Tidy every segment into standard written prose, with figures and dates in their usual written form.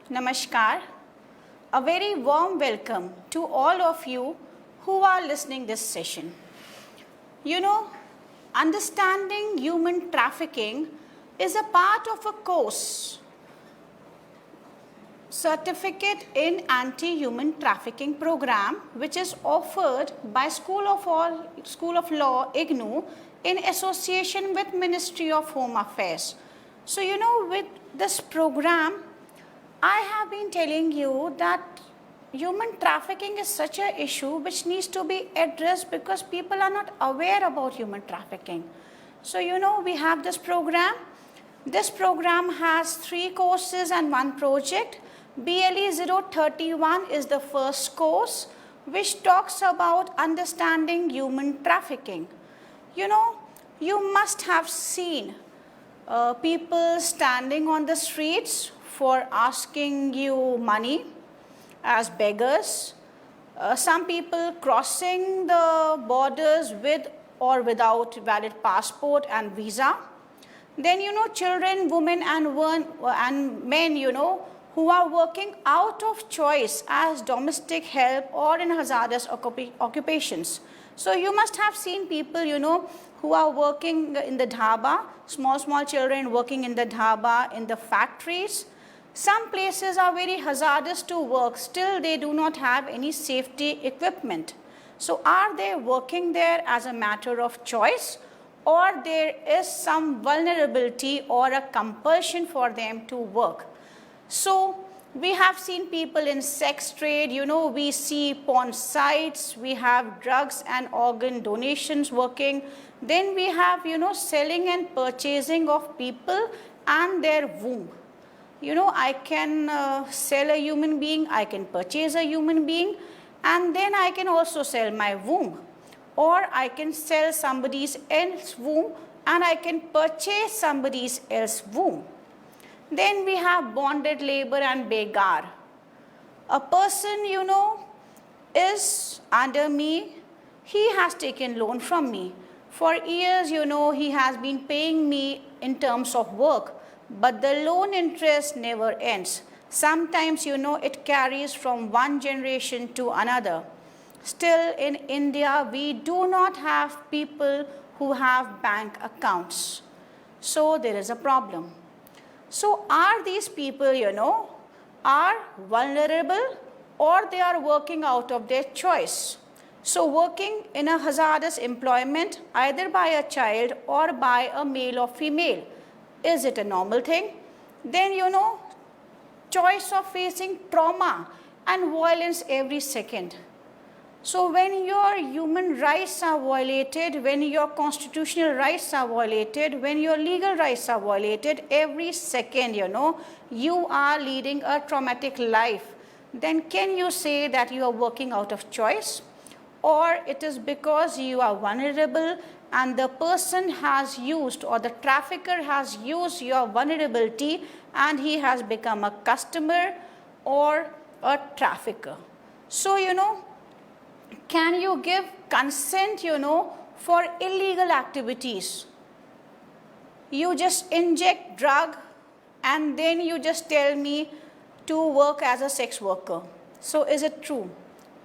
Namaskar. A very warm welcome to all of you who are listening this session. You know, understanding human trafficking is a part of a course, certificate in anti-human trafficking program, which is offered by School of Law IGNOU in association with Ministry of Home Affairs. So with this program, I have been telling you that human trafficking is such an issue which needs to be addressed because people are not aware about human trafficking. So we have this program. This program has 3 courses and 1 project. BLE 031 is the first course which talks about understanding human trafficking. You must have seen people standing on the streets for asking you money as beggars. Some people crossing the borders with or without valid passport and visa. Then children, women and men who are working out of choice as domestic help or in hazardous occupations. So you must have seen people who are working in the dhaba, small children working in the dhaba, in the factories. Some places are very hazardous to work, still they do not have any safety equipment. So are they working there as a matter of choice, or there is some vulnerability or a compulsion for them to work? So we have seen people in sex trade, we see porn sites, we have drugs and organ donations working. Then we have, selling and purchasing of people and their womb. I can sell a human being, I can purchase a human being, and then I can also sell my womb. Or I can sell somebody else's womb and I can purchase somebody else's womb. Then we have bonded labor and begar. A person, is under me, he has taken loan from me. For years, he has been paying me in terms of work. But the loan interest never ends. Sometimes, it carries from one generation to another. Still, in India, we do not have people who have bank accounts. So there is a problem. So are these people, are vulnerable, or they are working out of their choice? So working in a hazardous employment, either by a child or by a male or female, is it a normal thing? Then choice of facing trauma and violence every second. So when your human rights are violated, when your constitutional rights are violated, when your legal rights are violated, every second, you are leading a traumatic life, then can you say that you are working out of choice? Or it is because you are vulnerable and the person has used, or the trafficker has used your vulnerability and he has become a customer or a trafficker. So, can you give consent, for illegal activities? You just inject drug and then you just tell me to work as a sex worker. So is it true?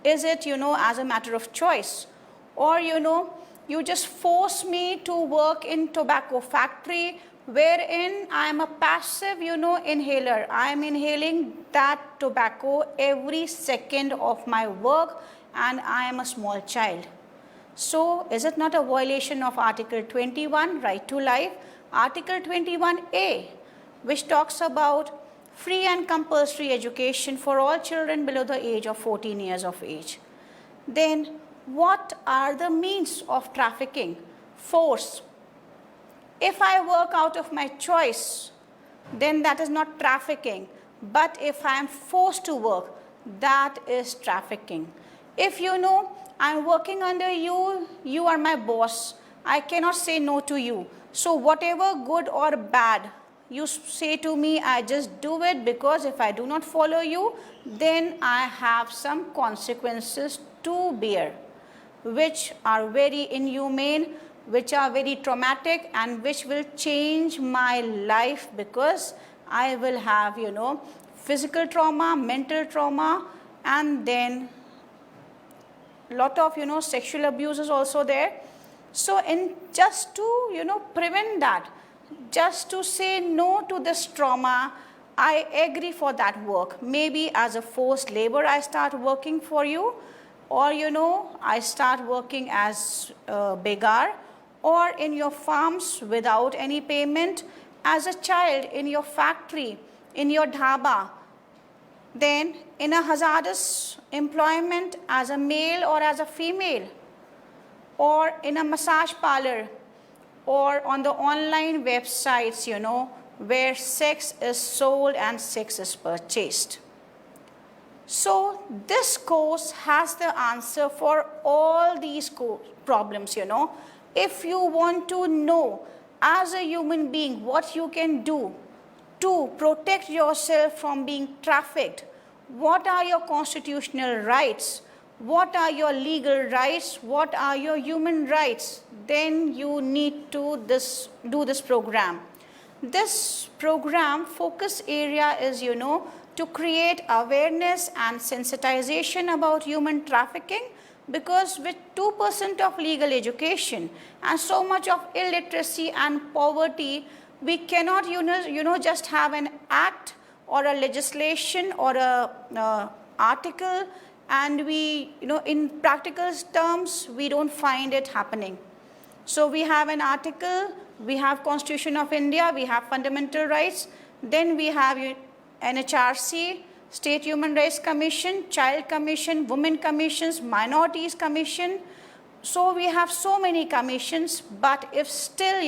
Is it, as a matter of choice? Or, you just force me to work in tobacco factory wherein I am a passive, inhaler. I am inhaling that tobacco every second of my work and I am a small child. So is it not a violation of Article 21, Right to Life? Article 21A, which talks about free and compulsory education for all children below the age of 14 years of age. Then what are the means of trafficking? Force. If I work out of my choice, then that is not trafficking. But if I am forced to work, that is trafficking. If I am working under you, you are my boss, I cannot say no to you. So whatever good or bad you say to me, I just do it, because if I do not follow you, then I have some consequences to bear, which are very inhumane, which are very traumatic, and which will change my life, because I will have, physical trauma, mental trauma, and then lot of sexual abuse is also there. So in just to prevent that, just to say no to this trauma, I agree for that work. Maybe as a forced labor I start working for you, or I start working as a beggar, or in your farms without any payment, as a child in your factory, in your dhaba, then in a hazardous employment as a male or as a female, or in a massage parlor, or on the online websites, where sex is sold and sex is purchased. So this course has the answer for all these problems, If you want to know as a human being what you can do to protect yourself from being trafficked, what are your constitutional rights, what are your legal rights, what are your human rights, then you need to do this program. This program focus area is, to create awareness and sensitization about human trafficking, because with 2% of legal education and so much of illiteracy and poverty, we cannot, just have an act or a legislation or a article, and we, in practical terms, we don't find it happening. So we have an article, we have Constitution of India, we have fundamental rights, then we have NHRC, State Human Rights Commission, Child Commission, Women Commissions, Minorities Commission. So we have so many commissions, but if still,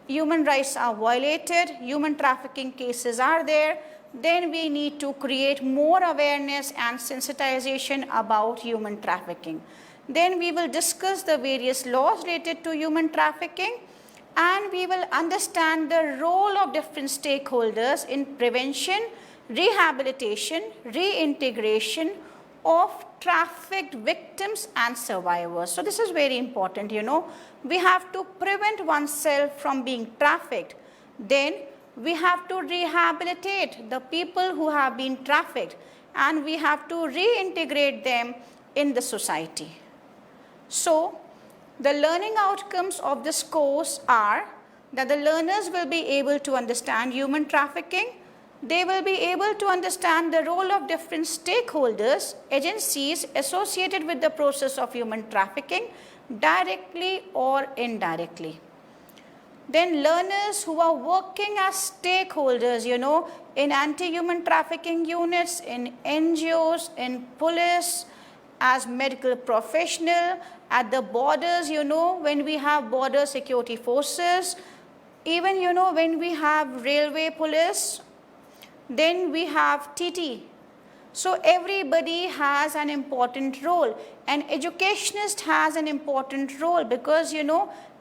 human rights are violated, human trafficking cases are there, then we need to create more awareness and sensitization about human trafficking. Then we will discuss the various laws related to human trafficking, and we will understand the role of different stakeholders in prevention, rehabilitation, reintegration of trafficked victims and survivors. So this is very important, We have to prevent oneself from being trafficked. Then we have to rehabilitate the people who have been trafficked, and we have to reintegrate them in the society. So the learning outcomes of this course are that the learners will be able to understand human trafficking. They will be able to understand the role of different stakeholders, agencies associated with the process of human trafficking, directly or indirectly. Then learners who are working as stakeholders, in anti-human trafficking units, in NGOs, in police, as medical professional, at the borders, when we have border security forces, even, when we have railway police, then we have TT. So everybody has an important role. An educationist has an important role, because,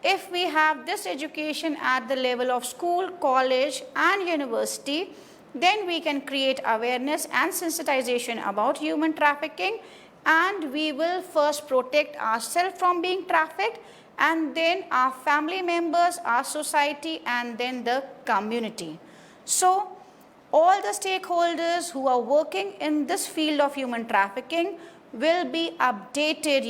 if we have this education at the level of school, college and university, then we can create awareness and sensitization about human trafficking, and we will first protect ourselves from being trafficked, and then our family members, our society, and then the community. So all the stakeholders who are working in this field of human trafficking will be updated,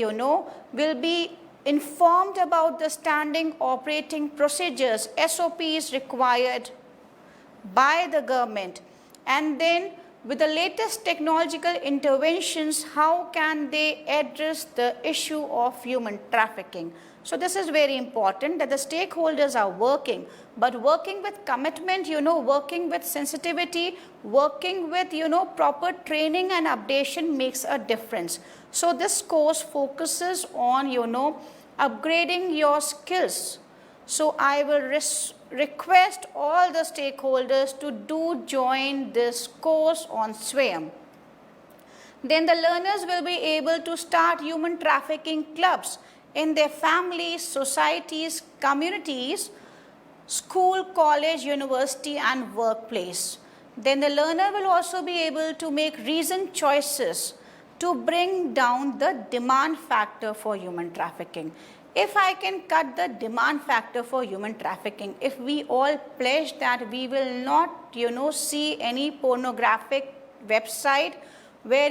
will be informed about the standing operating procedures, SOPs required by the government, and then with the latest technological interventions, how can they address the issue of human trafficking. So this is very important, that the stakeholders are working, but working with commitment, working with sensitivity, working with, proper training and updation makes a difference. So this course focuses on, upgrading your skills. So I will request all the stakeholders to do join this course on SWAYAM. Then the learners will be able to start human trafficking clubs in their families, societies, communities, school, college, university and workplace. Then the learner will also be able to make reasoned choices to bring down the demand factor for human trafficking. If I can cut the demand factor for human trafficking, if we all pledge that we will not, see any pornographic website where,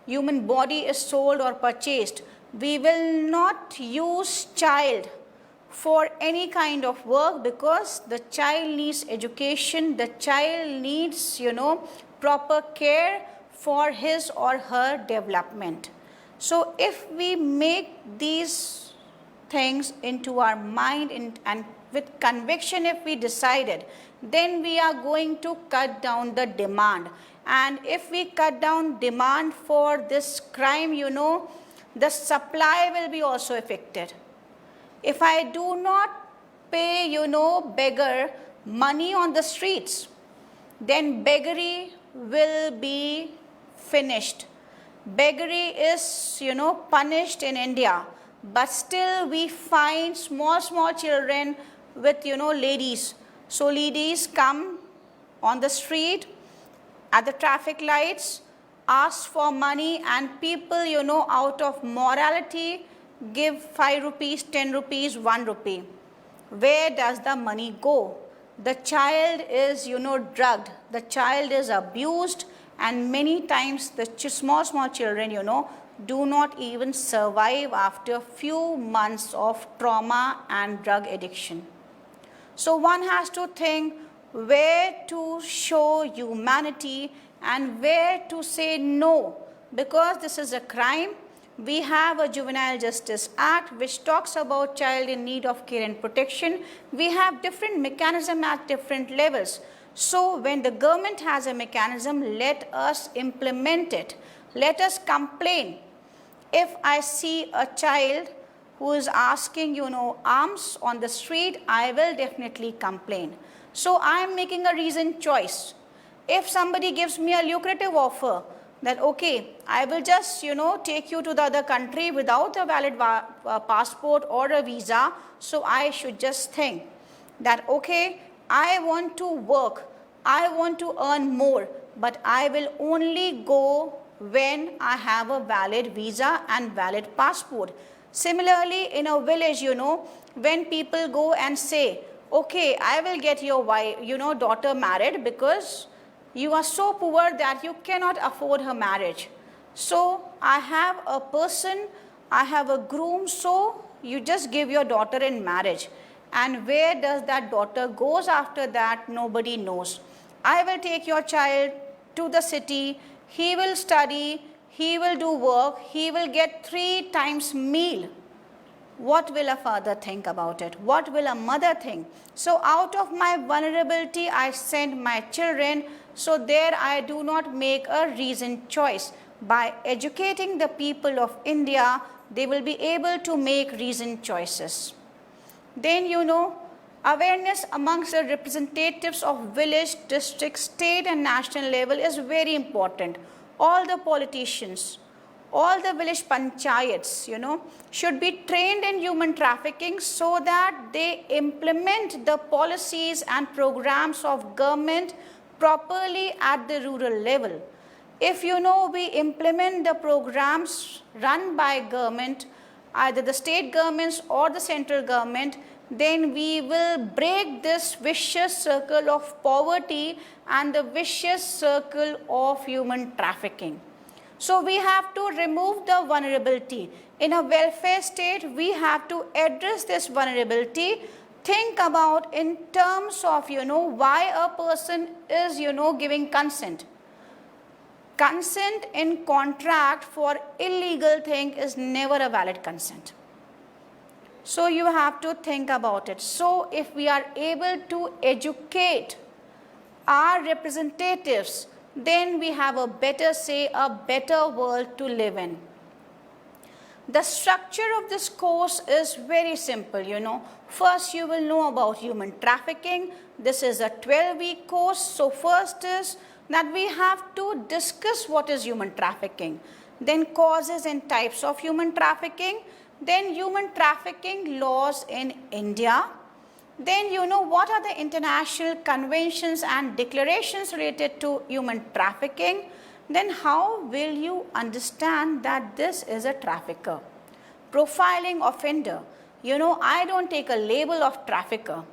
human body is sold or purchased. We will not use child for any kind of work, because the child needs education, the child needs, proper care for his or her development. So if we make these things into our mind and with conviction, if we decided, then we are going to cut down the demand. And if we cut down demand for this crime, the supply will be also affected. If I do not pay, beggar money on the streets, then beggary will be finished. Beggary is, punished in India, but still we find small children with, ladies. So ladies come on the street, at the traffic lights, ask for money, and people, out of morality, give 5 rupees, 10 rupees, 1 rupee. Where does the money go? The child is, drugged. The child is abused, and many times the small children, do not even survive after few months of trauma and drug addiction. So one has to think where to show humanity and where to say no, because this is a crime. We have a Juvenile Justice Act which talks about child in need of care and protection. We have different mechanisms at different levels. So when the government has a mechanism, let us implement it. Let us complain. If I see a child who is asking, alms on the street, I will definitely complain. So I am making a reasoned choice. If somebody gives me a lucrative offer that, okay, I will just, take you to the other country without a valid passport or a visa, so I should just think that, okay, I want to work, I want to earn more, but I will only go when I have a valid visa and valid passport. Similarly, in a village, when people go and say, okay, I will get your wife, daughter married because you are so poor that you cannot afford her marriage. So I have a person, I have a groom, so you just give your daughter in marriage. And where does that daughter goes after that? Nobody knows. I will take your child to the city, he will study, he will do work, he will get 3 times meal. What will a father think about it? What will a mother think? So out of my vulnerability, I send my children. So there I do not make a reasoned choice. By educating the people of India, they will be able to make reasoned choices. Then, awareness amongst the representatives of village, district, state and national level is very important. All the politicians, all the village panchayats, should be trained in human trafficking so that they implement the policies and programs of government properly at the rural level. If we implement the programs run by government, either the state governments or the central government, then we will break this vicious circle of poverty and the vicious circle of human trafficking. So we have to remove the vulnerability. In a welfare state, we have to address this vulnerability. Think about in terms of, why a person is, giving consent. Consent in contract for illegal thing is never a valid consent. So you have to think about it. So if we are able to educate our representatives, then we have a better say, a better world to live in. The structure of this course is very simple, First, you will know about human trafficking. This is a 12-week course. So first is that we have to discuss what is human trafficking. Then causes and types of human trafficking. Then human trafficking laws in India. Then what are the international conventions and declarations related to human trafficking. Then how will you understand that this is a trafficker? Profiling offender. I don't take a label of trafficker.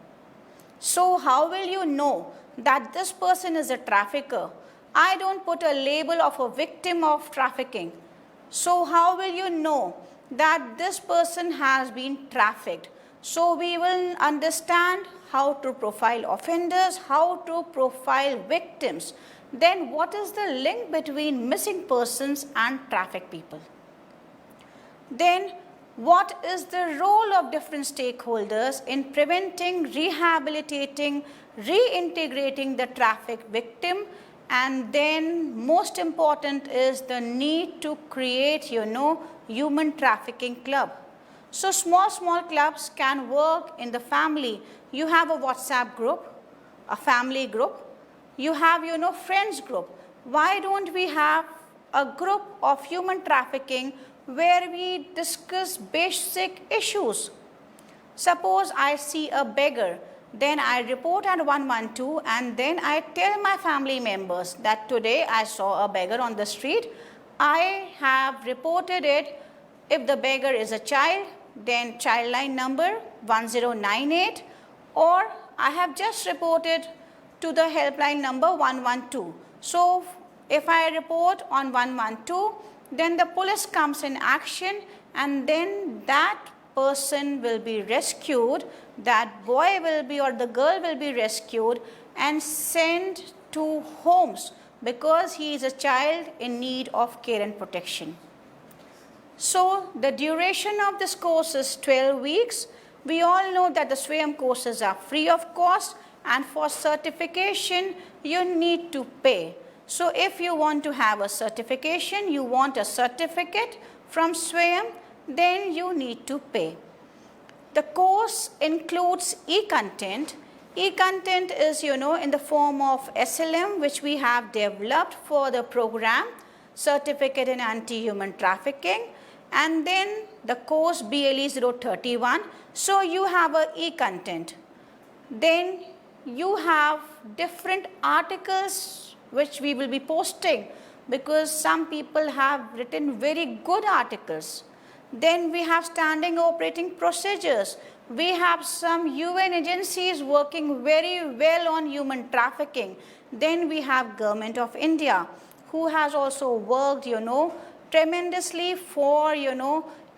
So how will you know that this person is a trafficker. I don't put a label of a victim of trafficking. So how will you know that this person has been trafficked? So we will understand how to profile offenders, how to profile victims. Then what is the link between missing persons and trafficked people? Then what is the role of different stakeholders in preventing, rehabilitating, reintegrating the trafficked victim? And then most important is the need to create, human trafficking club. So small clubs can work in the family. You have a WhatsApp group, a family group. You have, friends group. Why don't we have a group of human trafficking where we discuss basic issues? Suppose I see a beggar, then I report at 112 and then I tell my family members that today I saw a beggar on the street. I have reported it. If the beggar is a child, then child line number 1098, or I have just reported to the helpline number 112. So if I report on 112, then the police comes in action and then that person will be rescued, that boy will be or the girl will be rescued and sent to homes because he is a child in need of care and protection. So the duration of this course is 12 weeks. We all know that the SWAYAM courses are free of cost, and for certification you need to pay. So if you want to have a certification, you want a certificate from SWAYAM, then you need to pay. The course includes e-content. E-content is, in the form of SLM, which we have developed for the program, Certificate in Anti-Human Trafficking, and then the course BLE 031. So you have a e-content. Then you have different articles which we will be posting because some people have written very good articles. Then we have standing operating procedures. We have some UN agencies working very well on human trafficking. Then we have Government of India who has also worked, tremendously for,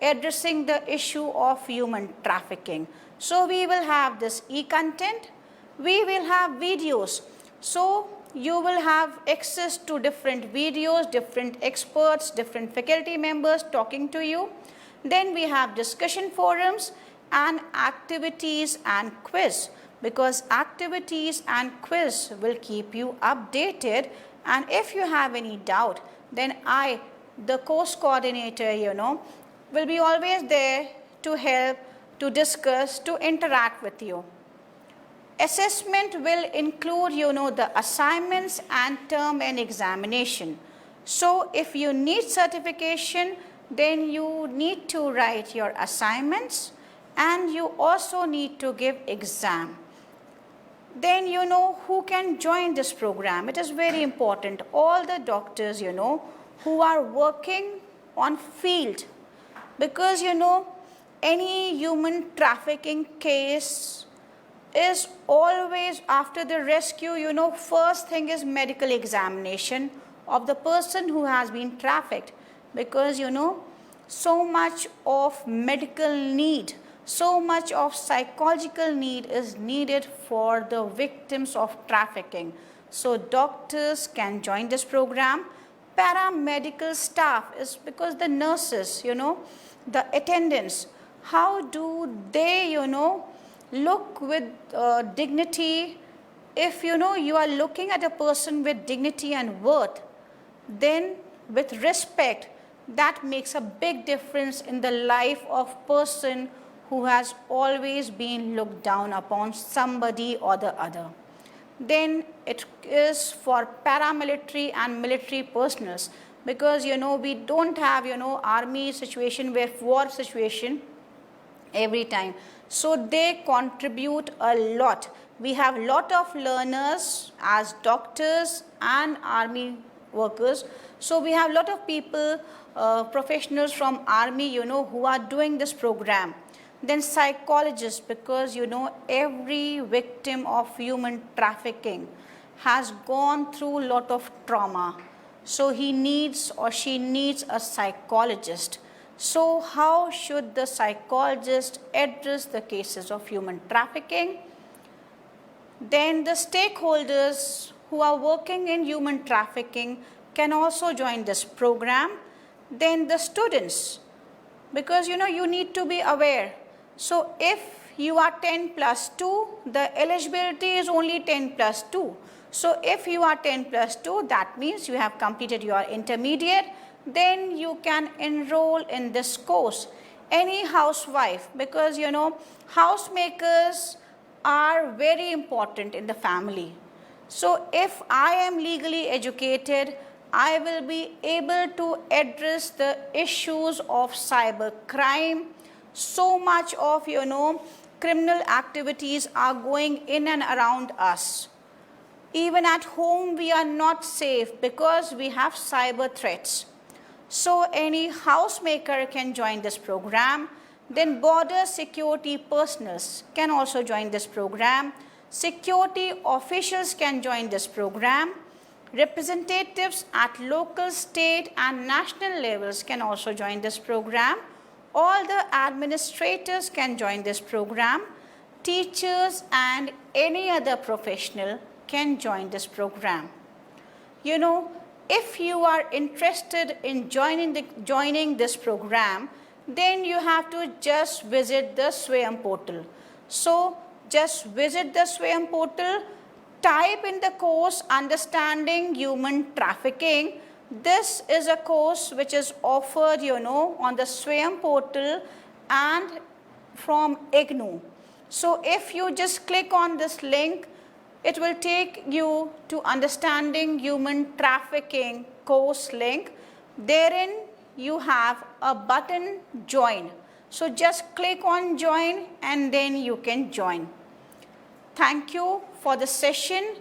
addressing the issue of human trafficking. So we will have this e-content. We will have videos. So you will have access to different videos, different experts, different faculty members talking to you. Then we have discussion forums and activities and quiz, because activities and quiz will keep you updated. And if you have any doubt, then I, the course coordinator, will be always there to help, to discuss, to interact with you. Assessment will include, the assignments and term and examination. So if you need certification, then you need to write your assignments and you also need to give exam. Then who can join this program. It is very important. All the doctors, who are working on field, because any human trafficking case is always after the rescue, first thing is medical examination of the person who has been trafficked, because so much of medical need, so much of psychological need is needed for the victims of trafficking. So doctors can join this program. Paramedical staff is because the nurses, the attendants, how do they, look with dignity. If you are looking at a person with dignity and worth, then with respect, that makes a big difference in the life of person who has always been looked down upon, somebody or the other. Then it is for paramilitary and military personals, because we don't have army situation where war situation every time. So they contribute a lot. We have lot of learners as doctors and army workers. So we have lot of people, professionals from army, who are doing this program. Then psychologists, because every victim of human trafficking, has gone through a lot of trauma. So he needs or she needs a psychologist. So how should the psychologist address the cases of human trafficking? Then the stakeholders who are working in human trafficking can also join this program. Then the students, because you need to be aware. So if you are 10 plus 2, the eligibility is only 10 plus 2. So if you are 10 plus 2, that means you have completed your intermediate, then you can enroll in this course. Any housewife, because housemakers are very important in the family. So if I am legally educated, I will be able to address the issues of cyber crime. So much of criminal activities are going in and around us. Even at home we are not safe because we have cyber threats. So any housemaker can join this program. Then border security personnel can also join this program. Security officials can join this program. Representatives at local, state and national levels can also join this program. All the administrators can join this program. Teachers and any other professional can join this program. If you are interested in joining this program, then you have to just visit the SWAYAM portal. So just visit the SWAYAM portal, type in the course Understanding Human Trafficking. This is a course which is offered on the SWAYAM portal and from IGNOU. So if you just click on this link, it will take you to Understanding Human Trafficking course link. Therein you have a button join. So just click on join and then you can join. Thank you for the session.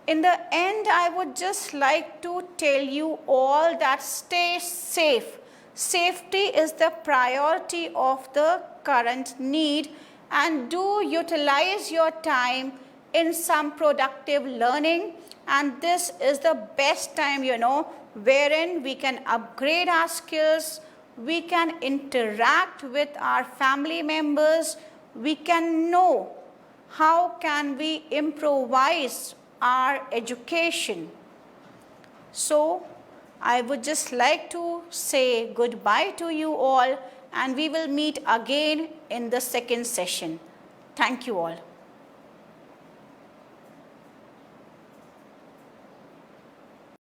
In the end, I would just like to tell you all that stay safe. Safety is the priority of the current need, and do utilize your time in some productive learning. And this is the best time, wherein we can upgrade our skills, we can interact with our family members, we can know how can we improvise our education. So I would just like to say goodbye to you all, and we will meet again in the second session. Thank you all.